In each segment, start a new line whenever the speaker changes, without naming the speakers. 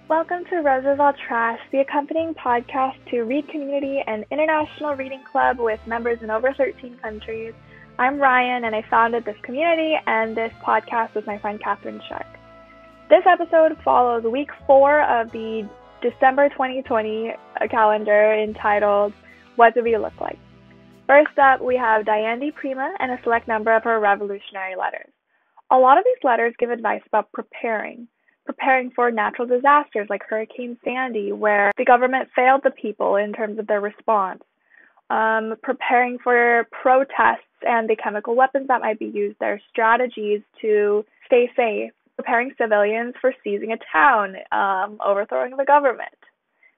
Welcome to Roses All Trash, the accompanying podcast to Read Community, an international reading club with members in over 13 countries. I'm Ryan, and I founded this community and this podcast with my friend Catherine Shark. This episode follows week 4 of the December 2020 calendar entitled, What Do We Look Like? First up, we have Diane Prima and a select number of her revolutionary letters. A lot of these letters give advice about preparing for natural disasters like Hurricane Sandy, where the government failed the people in terms of their response, preparing for protests and the chemical weapons that might be used, their strategies to stay safe, preparing civilians for seizing a town, overthrowing the government.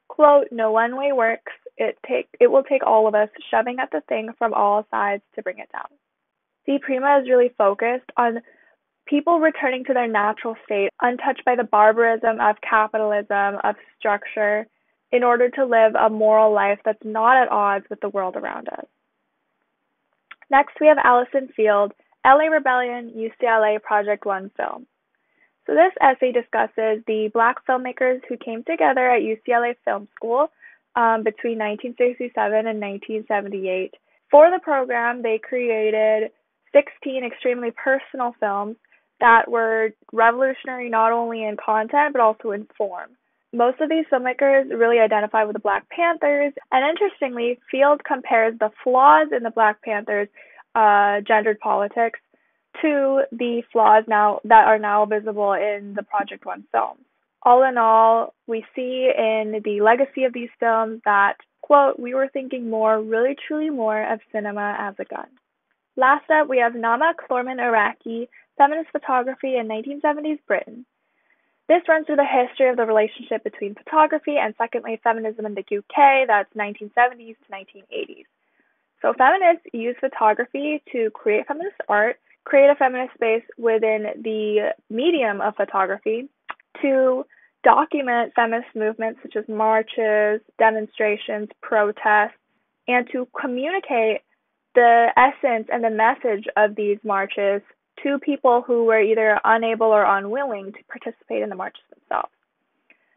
Quote, no one way works. It will take all of us shoving at the thing from all sides to bring it down. The Prima is really focused on people returning to their natural state, untouched by the barbarism of capitalism, of structure, in order to live a moral life that's not at odds with the world around us. Next, we have Allyson Field, LA Rebellion, UCLA Project 1 film. So this essay discusses the Black filmmakers who came together at UCLA Film School between 1967 and 1978. For the program, they created 16 extremely personal films that were revolutionary not only in content but also in form. Most of these filmmakers really identify with the Black Panthers, and interestingly, Field compares the flaws in the Black Panthers' gendered politics to the flaws that are now visible in the Project 1 films. All in all, we see in the legacy of these films that, quote, we were thinking more, really truly more, of cinema as a gun. Last up, we have Nama Klorman-Eraqi, Feminist Photography in 1970s Britain. This runs through the history of the relationship between photography and, secondly, feminism in the UK, that's 1970s to 1980s. So feminists use photography to create feminist art, create a feminist space within the medium of photography, to document feminist movements such as marches, demonstrations, protests, and to communicate the essence and the message of these marches to people who were either unable or unwilling to participate in the marches themselves.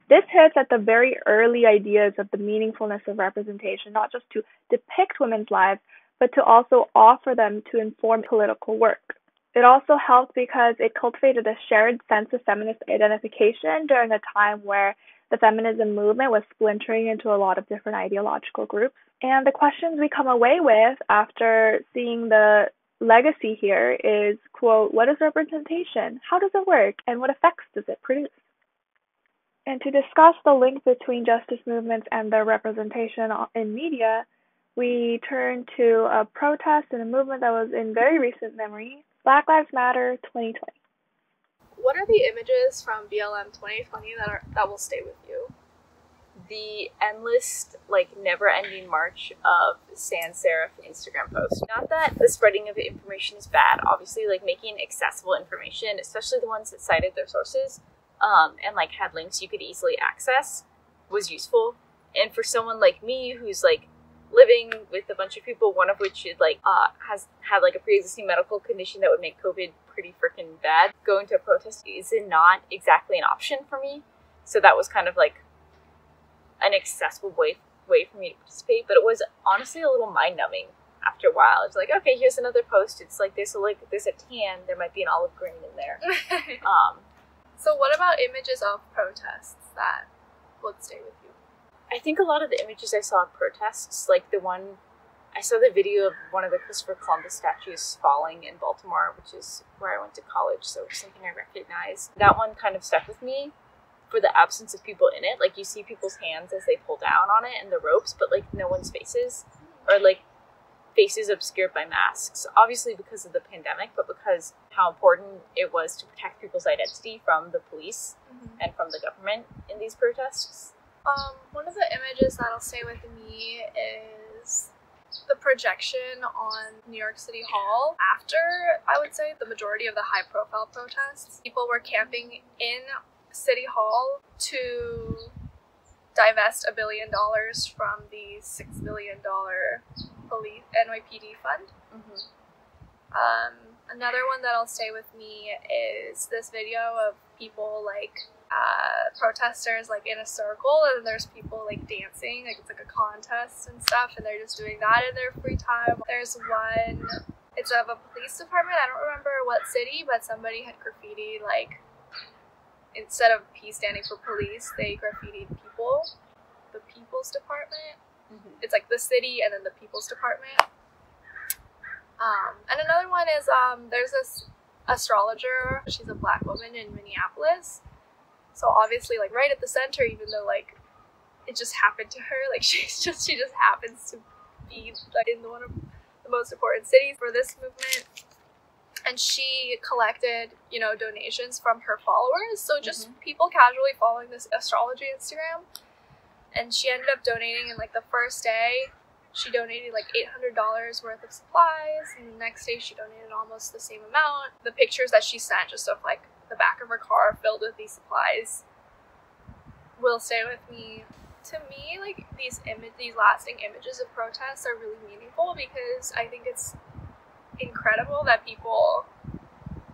This hits at the very early ideas of the meaningfulness of representation, not just to depict women's lives, but to also offer them to inform political work. It also helped because it cultivated a shared sense of feminist identification during a time where the feminism movement was splintering into a lot of different ideological groups. And the questions we come away with after seeing the legacy here is, quote, what is representation? How does it work? And what effects does it produce? And to discuss the link between justice movements and their representation in media, we turn to a protest and a movement that was in very recent memory, Black Lives Matter 2020.
What are the images from BLM 2020 that will stay with you?
The endless, never-ending march of sans serif Instagram posts. Not that the spreading of information is bad. Obviously, making accessible information, especially the ones that cited their sources, and had links you could easily access, was useful. And for someone like me, who's living with a bunch of people, one of which is has had a pre-existing medical condition that would make COVID pretty freaking bad, going to a protest is not exactly an option for me. So that was kind of an accessible way for me to participate, but it was honestly a little mind-numbing after a while. It's okay, here's another post. It's there's a tan, there might be an olive green in there.
So what about images of protests that would stay with you?
I think a lot of the images I saw of protests, I saw the video of one of the Christopher Columbus statues falling in Baltimore, which is where I went to college, so it was something I recognized. That one kind of stuck with me for the absence of people in it. You see people's hands as they pull down on it and the ropes, but no one's faces, or faces obscured by masks, obviously because of the pandemic, but because how important it was to protect people's identity from the police and from the government in these protests.
One of the images that'll stay with me is the projection on New York City Hall after, I would say, the majority of the high-profile protests. People were camping in City Hall to divest $1 billion from the $6 billion police NYPD fund. Another one that'll stay with me is this video of people protesters like in a circle, and there's people like dancing, like it's like a contest and stuff, and they're just doing that in their free time. There's one, it's of a police department, I don't remember what city, but somebody had graffitied, like, instead of P standing for police, they graffitied people, the people's department. It's like the city and then the people's department. And another one is there's this astrologer, she's a Black woman in Minneapolis, so obviously like right at the center, even though like it just happened to her, like she just happens to be like in one of the most important cities for this movement, and she collected, you know, donations from her followers, so just people casually following this astrology Instagram, and she ended up donating in like the first day. She donated like $800 worth of supplies, and the next day she donated almost the same amount. The pictures that she sent just of like the back of her car filled with these supplies will stay with me. To me, like these lasting images of protests are really meaningful, because I think it's incredible that people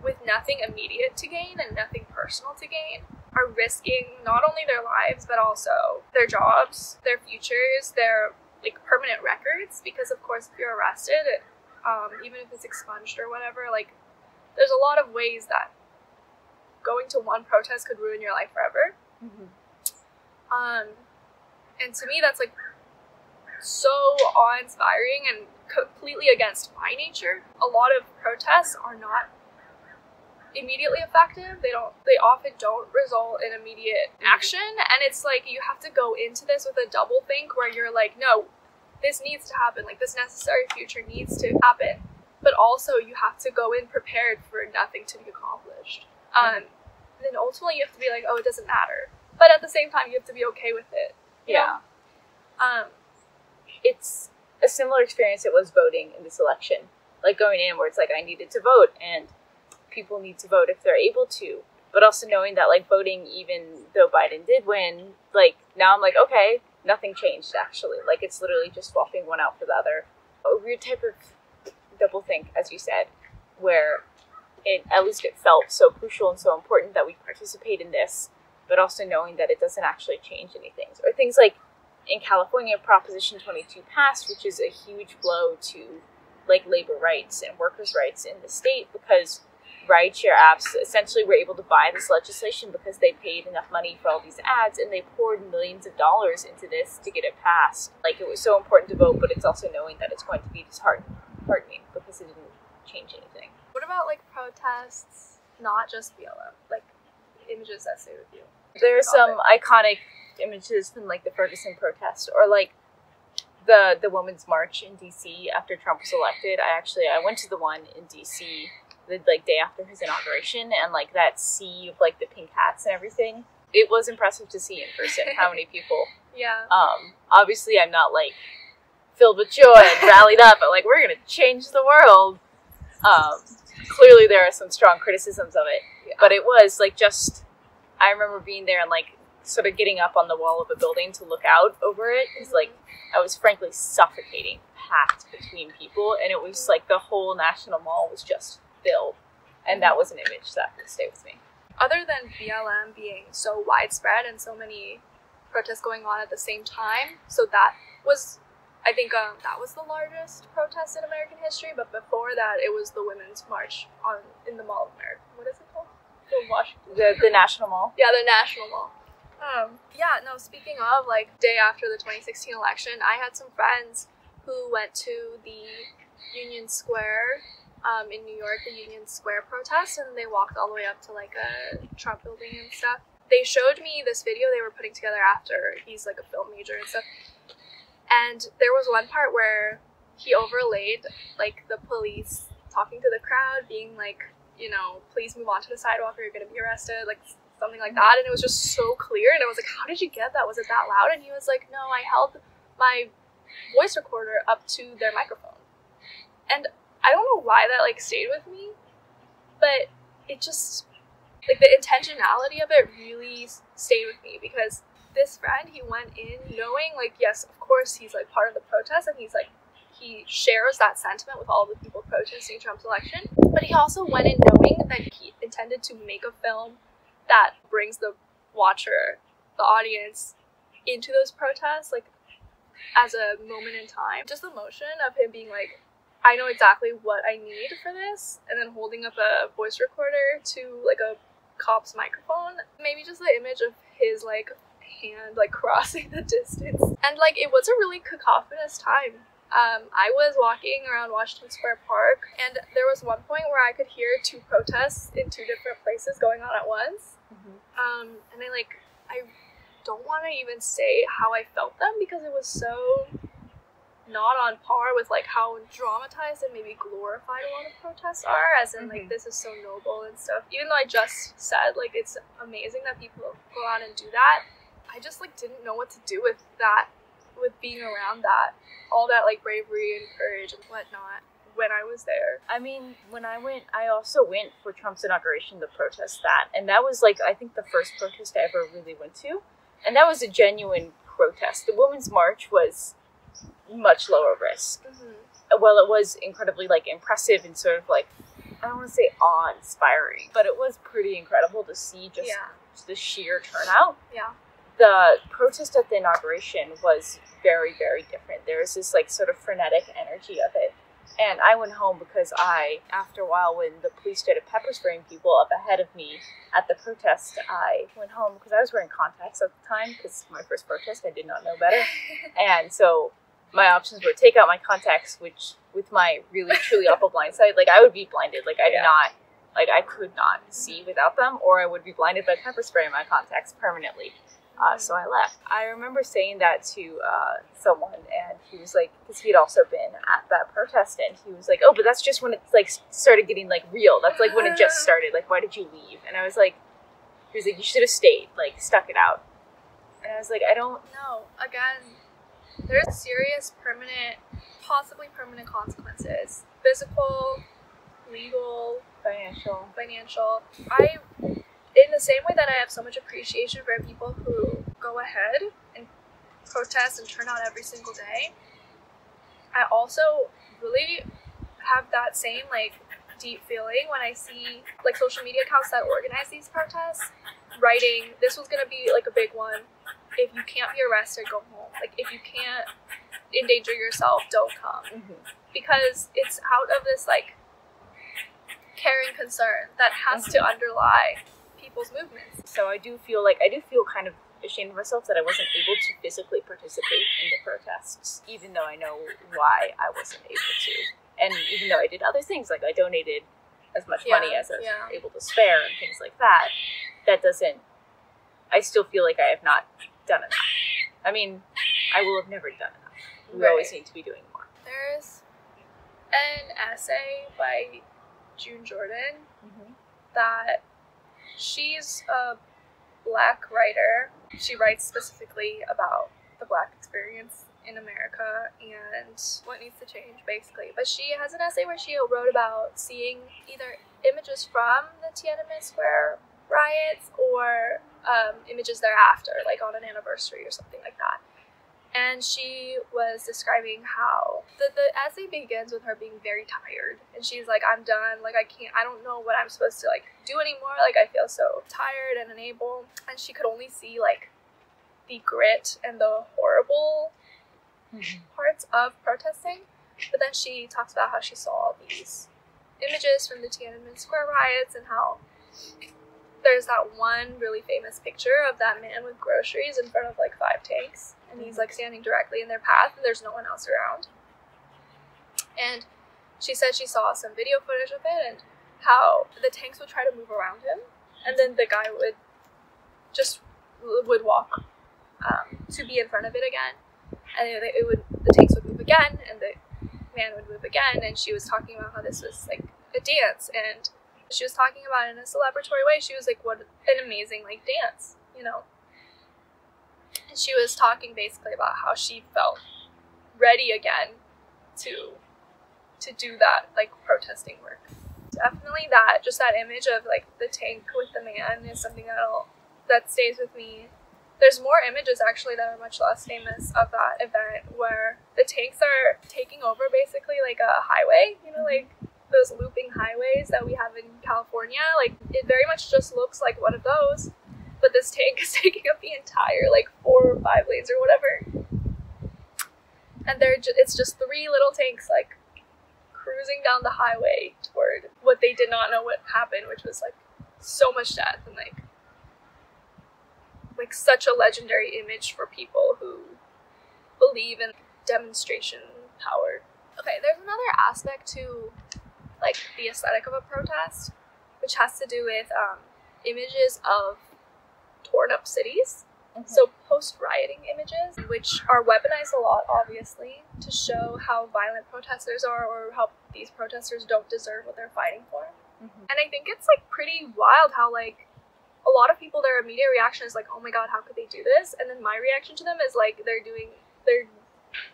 with nothing immediate to gain and nothing personal to gain are risking not only their lives but also their jobs, their futures, their like permanent records, because of course if you're arrested, even if it's expunged or whatever, like there's a lot of ways that going to one protest could ruin your life forever. And to me that's like so awe-inspiring and completely against my nature. A lot of protests are not immediately effective. They often don't result in immediate action, and it's like you have to go into this with a double think where you're like, no, this needs to happen, like this necessary future needs to happen, but also you have to go in prepared for nothing to be accomplished. Then ultimately you have to be like, oh, it doesn't matter, but at the same time you have to be okay with it, you know?
It's a similar experience it was voting in this election, like going in where it's like I needed to vote, and people need to vote if they're able to, but also knowing that like voting, even though Biden did win, like now I'm like, okay, nothing changed actually, like it's literally just swapping one out for the other. A weird type of double think, as you said, where at least it felt so crucial and so important that we participate in this, but also knowing that it doesn't actually change anything. Or things like in California, Proposition 22 passed, which is a huge blow to like labor rights and workers' rights in the state, because rideshare apps essentially were able to buy this legislation because they paid enough money for all these ads, and they poured millions of dollars into this to get it passed. Like, it was so important to vote, but it's also knowing that it's going to be disheartening because it didn't change anything.
What about like protests, not just BLM, like images that stay with you?
There are some iconic images from like the Ferguson protest, or like the Women's March in DC after Trump was elected. I went to the one in DC the like day after his inauguration, and like that sea of like the pink hats and everything. It was impressive to see in person how many people.
Yeah.
Obviously I'm not like filled with joy and rallied up and like we're gonna change the world. Clearly there are some strong criticisms of it, but it was like just, I remember being there and like sort of getting up on the wall of a building to look out over it, because like I was frankly suffocating, packed between people, and it was like the whole National Mall was just filled, and that was an image that would stay with me.
Other than BLM being so widespread and so many protests going on at the same time, so that was, I think that was the largest protest in American history, but before that it was the Women's March in the Mall of America. What is it called? The Washington.
The National Mall?
Yeah, the National Mall. Speaking of, like, day after the 2016 election, I had some friends who went to the Union Square in New York, the Union Square protest, and they walked all the way up to, like, a Trump building and stuff. They showed me this video they were putting together after. He's, like, a film major and stuff. And there was one part where he overlaid, like, the police talking to the crowd, being like, you know, please move on to the sidewalk or you're going to be arrested, like, something like that. And it was just so clear. And I was like, how did you get that? Was it that loud? And he was like, no, I held my voice recorder up to their microphone. And I don't know why that, like, stayed with me, but it just, like, the intentionality of it really stayed with me, because this friend, he went in knowing, like, yes, of course, he's, like, part of the protest, and he's, like, he shares that sentiment with all the people protesting Trump's election, but he also went in knowing that he intended to make a film that brings the watcher, the audience, into those protests, like, as a moment in time. Just the motion of him being like, I know exactly what I need for this, and then holding up a voice recorder to, like, a cop's microphone. Maybe just the image of his, like, hand, like, crossing the distance. And, like, it was a really cacophonous time. I was walking around Washington Square Park, and there was one point where I could hear 2 protests in 2 different places going on at once. And I don't want to even say how I felt them, because it was so not on par with, like, how dramatized and maybe glorified a lot of protests are, as in, like, this is so noble and stuff. Even though I just said, like, it's amazing that people go out and do that, I just, like, didn't know what to do with that, with being around that, all that, like, bravery and courage and whatnot when I was there.
I mean, when I went, I also went for Trump's inauguration to protest that, and that was, like, I think the first protest I ever really went to, and that was a genuine protest. The Women's March was much lower risk. Well, it was incredibly, like, impressive and sort of, like, I don't want to say awe-inspiring, but it was pretty incredible to see just the sheer turnout.
Yeah.
The protest at the inauguration was very, very different. There was this, like, sort of frenetic energy of it. And I went home because after a while, when the police started pepper spraying people up ahead of me at the protest, I went home because I was wearing contacts at the time, because my first protest, I did not know better. And so my options were take out my contacts, which, with my really, truly awful blind sight, like, I would be blinded. Like, I could not see without them, or I would be blinded by pepper spray in my contacts permanently. So I left. I remember saying that to someone, and he was like, because he had also been at that protest, and he was like, oh, but that's just when it, like, started getting, like, real. That's, like, when it just started. Like, why did you leave? And I was like, he was like, you should have stayed, like, stuck it out. And I was like, I don't
know. Again, there's serious, permanent, possibly permanent consequences. Physical, legal, financial. In the same way that I have so much appreciation for people who go ahead and protest and turn out every single day, I also really have that same, like, deep feeling when I see, like, social media accounts that organize these protests writing, this was gonna be, like, a big one. If you can't be arrested, go home. Like, if you can't endanger yourself, don't come. Because it's out of this, like, caring concern that has to underlie people's movements.
So I do feel kind of ashamed of myself that I wasn't able to physically participate in the protests, even though I know why I wasn't able to. And even though I did other things, like I donated as much money as I was able to spare and things like that, I still feel like I have not done enough. I mean, I will have never done enough. We always need to be doing more.
There's an essay by June Jordan that she's a Black writer. She writes specifically about the Black experience in America and what needs to change, basically. But she has an essay where she wrote about seeing either images from the Tiananmen Square riots or images thereafter, like on an anniversary or something like that. And she was describing how the essay begins with her being very tired. And she's like, I'm done. Like, I don't know what I'm supposed to, like, do anymore. Like, I feel so tired and unable. And she could only see, like, the grit and the horrible parts of protesting. But then she talks about how she saw these images from the Tiananmen Square riots and how there's that one really famous picture of that man with groceries in front of, like, 5 tanks. And he's, like, standing directly in their path, and there's no one else around. And she said she saw some video footage of it, and how the tanks would try to move around him, and then the guy would walk to be in front of it again, and the tanks would move again, and the man would move again. And she was talking about how this was, like, a dance, and she was talking about it in a celebratory way. She was like, what an amazing, like, dance, you know? And she was talking basically about how she felt ready again to do that, like, protesting work. Definitely just that image of, like, the tank with the man is something that stays with me. There's more images, actually, that are much less famous of that event, where the tanks are taking over, basically, like, a highway, you know, like those looping highways that we have in California. Like, it very much just looks like one of those. but this tank is taking up the entire, like, 4 or 5 lanes or whatever. And it's just 3 little tanks, like, cruising down the highway toward what they did not know what happened, which was, like, so much death and, like such a legendary image for people who believe in demonstration power. Okay, there's another aspect to, like, the aesthetic of a protest, which has to do with images of torn up cities. So post-rioting images, which are weaponized a lot, obviously, to show how violent protesters are or how these protesters don't deserve what they're fighting for. And I think it's, like, pretty wild how, like, a lot of people, their immediate reaction is like, oh my god, how could they do this? And then my reaction to them is like, they're doing their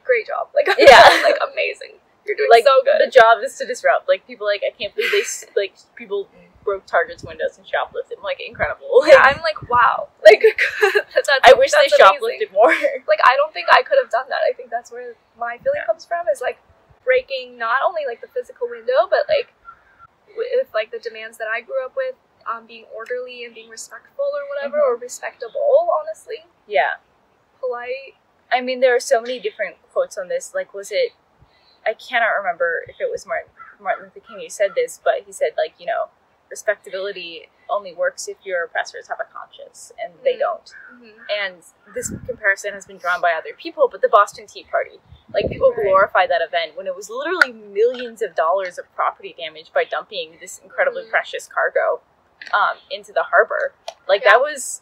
great job. Like, yeah. Like, amazing. You're doing, like, so good.
The job is to disrupt. Like, people, like, I can't believe they, like, people broke Target's windows and shoplifted. I'm like, incredible. Like,
yeah, I'm like, wow. Like,
I wish they shoplifted more.
Like, I don't think I could have done that. I think that's where my feeling comes from, is, like, breaking not only, like, the physical window, but, like, with, like, the demands that I grew up with, being orderly and being respectful or whatever, or respectable, honestly.
Yeah.
Polite.
I mean, there are so many different quotes on this. Like, was it, I cannot remember if it was Martin Luther King who said this, but he said, like, you know, respectability only works if your oppressors have a conscience, and they don't. And this comparison has been drawn by other people, but the Boston Tea Party, like, people glorify that event when it was literally millions of dollars of property damage by dumping this incredibly precious cargo into the harbor. Like, it was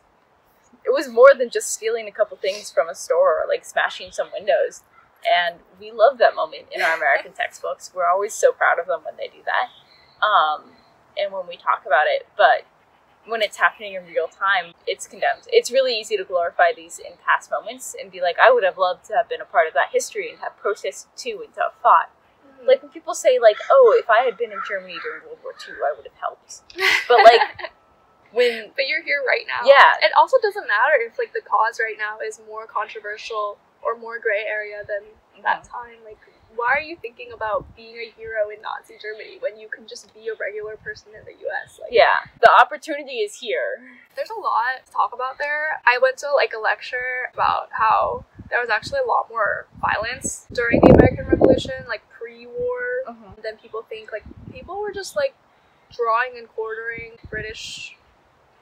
more than just stealing a couple things from a store or, like, smashing some windows. And we love that moment in our American textbooks. We're always so proud of them when they do that. And when we talk about it, but when it's happening in real time, it's condemned. It's really easy to glorify these in past moments and be like, I would have loved to have been a part of that history and have protested too and to have fought. Like, when people say, like, oh, if I had been in Germany during World War II, I would have helped. But, like,
But you're here right now.
Yeah.
It also doesn't matter if, like, the cause right now is more controversial or more gray area than that time. Like, why are you thinking about being a hero in Nazi Germany when you can just be a regular person in the US? Like,
yeah, the opportunity is here.
There's a lot to talk about there. I went to, like, a lecture about how there was actually a lot more violence during the American Revolution, like, pre-war, than people think. Like, people were just, like, drawing and quartering British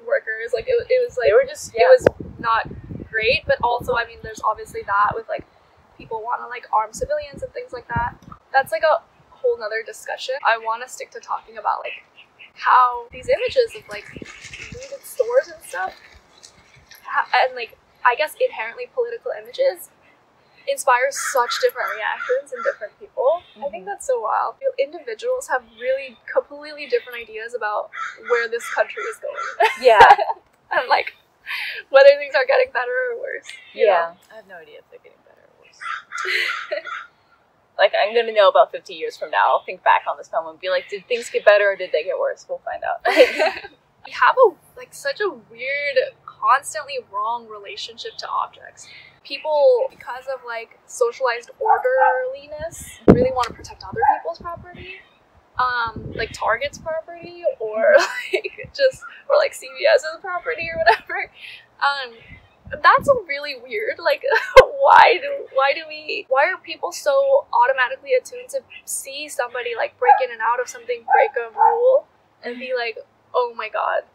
workers. Like, it was, like,
they were just,
it was not great, but also, I mean, there's obviously that with, like, people want to, like, arm civilians and things like that. That's, like, a whole nother discussion. I want to stick to talking about, like, how these images of, like, looted stores and stuff, and, like, I guess inherently political images inspire such different reactions in different people. I think that's so wild. Individuals have really completely different ideas about where this country is going.
Yeah.
And, like, whether things are getting better or worse. You know?
I have no idea if they're getting better or worse. Like, I'm gonna know about 50 years from now. I'll think back on this film and be like, did things get better or did they get worse? We'll find out.
We have such a weird, constantly wrong relationship to objects. People, because of, like, socialized orderliness, really want to protect other people's property. Like Target's property, or like CVS's property or whatever. That's really weird. Like, why are people so automatically attuned to see somebody, like, break in and out of something, break a rule, and be like, oh my god,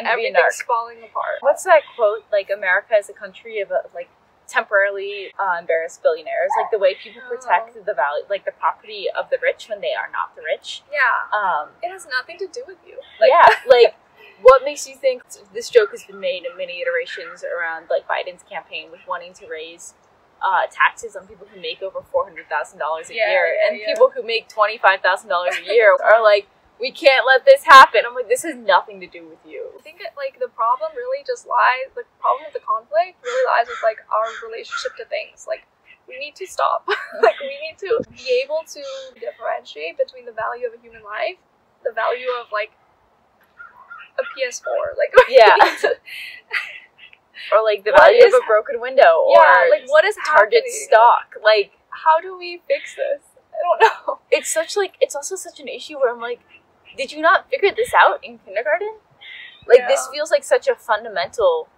everything's falling apart.
What's that quote? Like, America is a country of, like, temporarily embarrassed billionaires. Like, the way people protect the value, like, the property of the rich when they are not the rich.
Yeah. It has nothing to do with you. Like,
yeah, like, what makes you think this joke has been made in many iterations around, like, Biden's campaign with wanting to raise taxes on people who make over $400,000 a year, and people who make $25,000 a year are like, we can't let this happen. I'm like, this has nothing to do with you.
I think, the problem really just lies, the problem with the conflict really lies with, like, our relationship to things. Like, we need to stop. Like, we need to be able to differentiate between the value of a human life, the value of, like, a PS4. Like,
or, like, the value of a broken window, or
like, what is
Target
happening?
stock. Like,
how do we fix this? I don't know.
It's also such an issue where I'm like, did you not figure this out in kindergarten? Like, this feels like such a fundamental,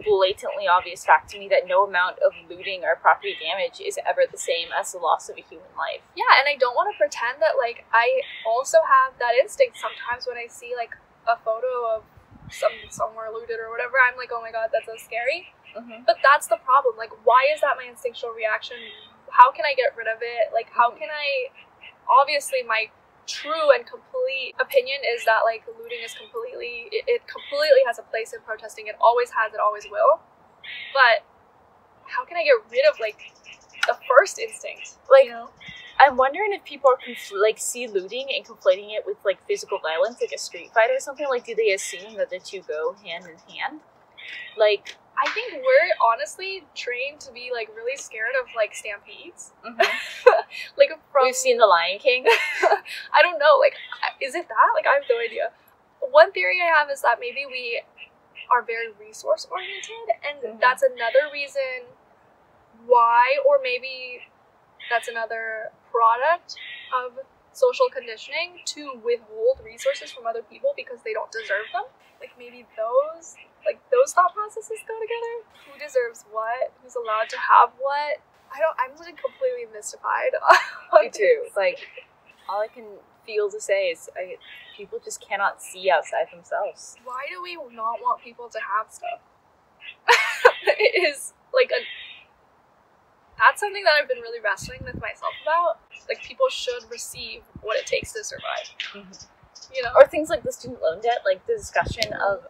blatantly obvious fact to me that no amount of looting or property damage is ever the same as the loss of a human life.
Yeah, and I don't want to pretend that, like, I also have that instinct sometimes when I see, like, a photo of somewhere looted or whatever. I'm like, oh my god, that's so scary.
Mm-hmm.
But that's the problem. Like, why is that my instinctual reaction? How can I get rid of it? Like, how can I... Obviously, my true and complete opinion is that, like, looting is completely... It completely has a place in protesting. It always has, it always will. But how can I get rid of, like, the first instinct?
Like,
you know?
I'm wondering if people are see looting and conflating it with, like, physical violence, like a street fight or something. Like, do they assume that the two go hand in hand? Like...
I think we're honestly trained to be, like, really scared of, like, stampedes.
Mm-hmm.
Like,
We've seen The Lion King.
I don't know, like, is it that? Like, I have no idea. One theory I have is that maybe we are very resource-oriented, and that's another reason why, or maybe that's another product of social conditioning to withhold resources from other people because they don't deserve them. Like, maybe those thought processes go together. Who deserves what? Who's allowed to have what? I'm like completely mystified.
Me too. Like, all I can feel to say is people just cannot see outside themselves.
Why do we not want people to have stuff? It is like that's something that I've been really wrestling with myself about. Like, people should receive what it takes to survive.
Mm-hmm.
You know?
Or things like the student loan debt, like the discussion of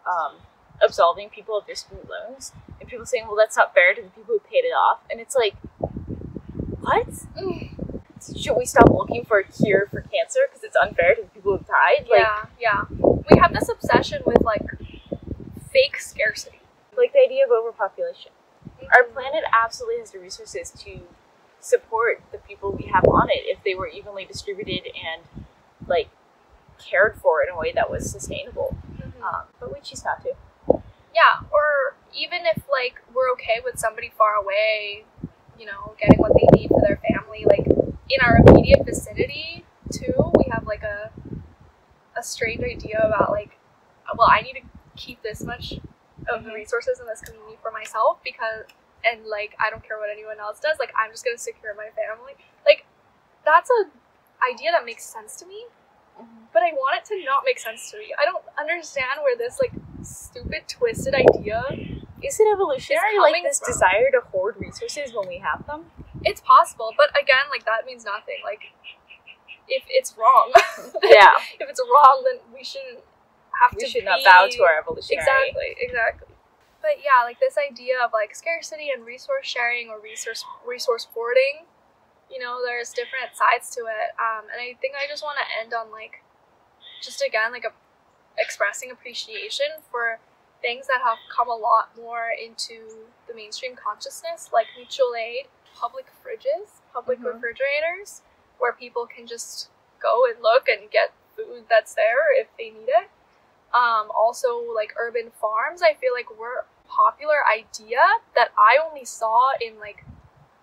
absolving people of their student loans, and people saying, well, that's not fair to the people who paid it off. And it's like, what? Should we stop looking for a cure for cancer because it's unfair to the people who died?
Yeah. We have this obsession with, like, fake scarcity.
Like the idea of overpopulation. Mm-hmm. Our planet absolutely has the resources to support the people we have on it if they were evenly distributed and, like, cared for in a way that was sustainable. Mm-hmm. But we choose not to.
Yeah, or even if, like, we're okay with somebody far away, you know, getting what they need for their family, like, in our immediate vicinity, too, we have, like, a strange idea about, like, well, I need to keep this much of the resources in this community for myself because, and, like, I don't care what anyone else does, like, I'm just gonna secure my family. Like, that's a idea that makes sense to me, but I want it to not make sense to me. I don't understand where this, like, stupid, twisted idea
is it evolutionary, like, this desire to hoard resources when we have them?
It's possible, but again, like, that means nothing. Like, if it's wrong,
yeah.
If it's wrong, then we shouldn't have to.
We should not bow to our evolutionary.
Exactly. But yeah, like, this idea of, like, scarcity and resource sharing or resource hoarding, you know, there's different sides to it. And I think I just want to end on, like, just again, like, expressing appreciation for things that have come a lot more into the mainstream consciousness, like mutual aid, public fridges, public refrigerators, where people can just go and look and get food that's there if they need it. Also, like, urban farms, I feel like were a popular idea that I only saw in, like,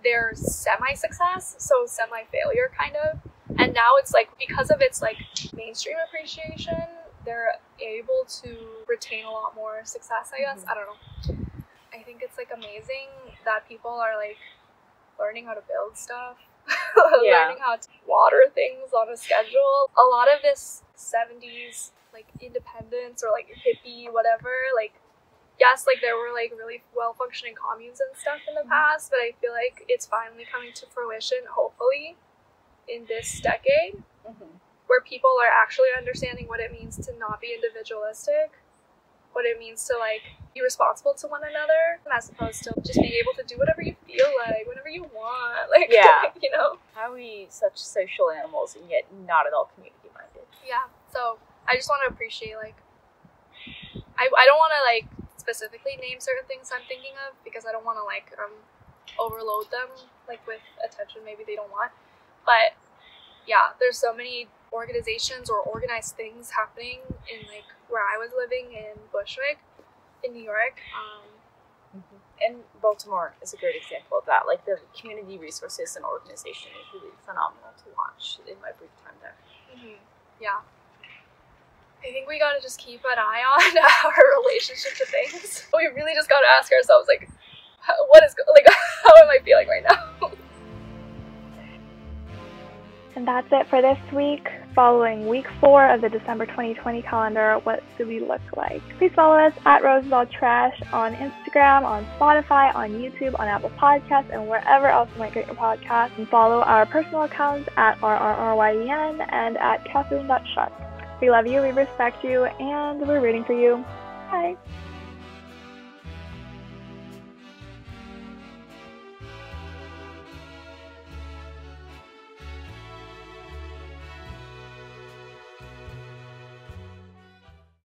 their semi-success, so semi-failure kind of. And now it's, like, because of its, like, mainstream appreciation, they're able to retain a lot more success, I guess. I don't know. I think it's, like, amazing that people are, like, learning how to build stuff, learning how to water things on a schedule. A lot of this 70s, like, independence or, like, hippie, whatever, like, yes, like, there were, like, really well-functioning communes and stuff in the past, but I feel like it's finally coming to fruition, hopefully, in this decade, where people are actually understanding what it means to not be individualistic, what it means to, like, be responsible to one another, as opposed to just being able to do whatever you feel like, whenever you want, like, you know?
How are we such social animals and yet not at all community-minded?
Yeah, so I just want to appreciate, like, I don't want to, like, specifically name certain things I'm thinking of, because I don't want to, like, overload them, like, with attention maybe they don't want, but yeah, there's so many organizations or organized things happening in, like, where I was living in Bushwick, in New York.
And Baltimore is a great example of that. Like, the community resources and organization is really phenomenal to watch in my brief time there.
Yeah. I think we gotta just keep an eye on our relationship to things. We really just gotta ask ourselves, like, how am I feeling right now?
And that's it for this week. Following week 4 of the December 2020 calendar, what do we look like? Please follow us at Roosevelt Trash on Instagram, on Spotify, on YouTube, on Apple Podcasts, and wherever else you might get your podcasts. And follow our personal accounts at RRRYEN and at Kathleen.Sharp. We love you, we respect you, and we're rooting for you. Bye.